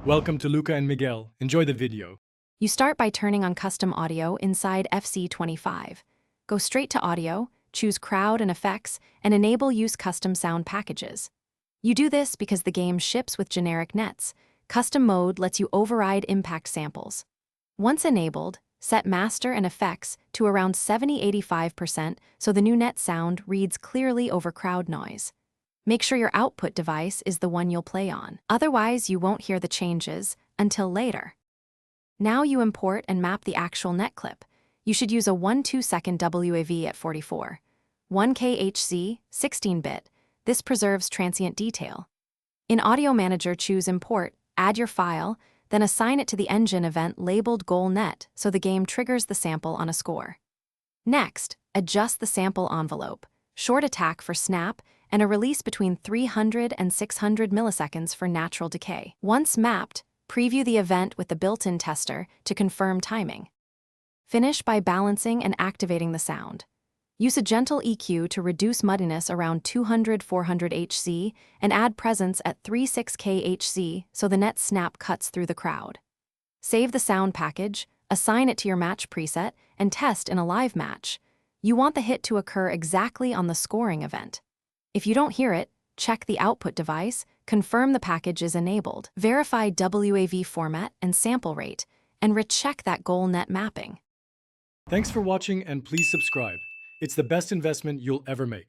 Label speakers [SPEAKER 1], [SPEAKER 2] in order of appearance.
[SPEAKER 1] Welcome to Luca and Miguel. Enjoy the video.
[SPEAKER 2] You start by turning on Custom Audio inside FC25. Go straight to Audio, choose Crowd and Effects, and enable Use Custom Sound Packages. You do this because the game ships with generic nets. Custom Mode lets you override impact samples. Once enabled, set Master and Effects to around 70–85% so the new net sound reads clearly over crowd noise. Make sure your output device is the one you'll play on. Otherwise, you won't hear the changes until later. Now you import and map the actual net clip. You should use a 1–2-second WAV at 44. 1K HZ, 16-bit. This preserves transient detail. In Audio Manager, choose Import, add your file, then assign it to the engine event labeled Goal Net so the game triggers the sample on a score. Next, adjust the sample envelope, short attack for snap, and a release between 300 and 600 milliseconds for natural decay. Once mapped, preview the event with the built-in tester to confirm timing. Finish by balancing and activating the sound. Use a gentle EQ to reduce muddiness around 200–400 Hz and add presence at 36K Hz so the net snap cuts through the crowd. Save the sound package, assign it to your match preset, and test in a live match. You want the hit to occur exactly on the scoring event. If you don't hear it, check the output device, confirm the package is enabled, verify WAV format and sample rate, and recheck that goal net mapping.
[SPEAKER 1] Thanks for watching and please subscribe. It's the best investment you'll ever make.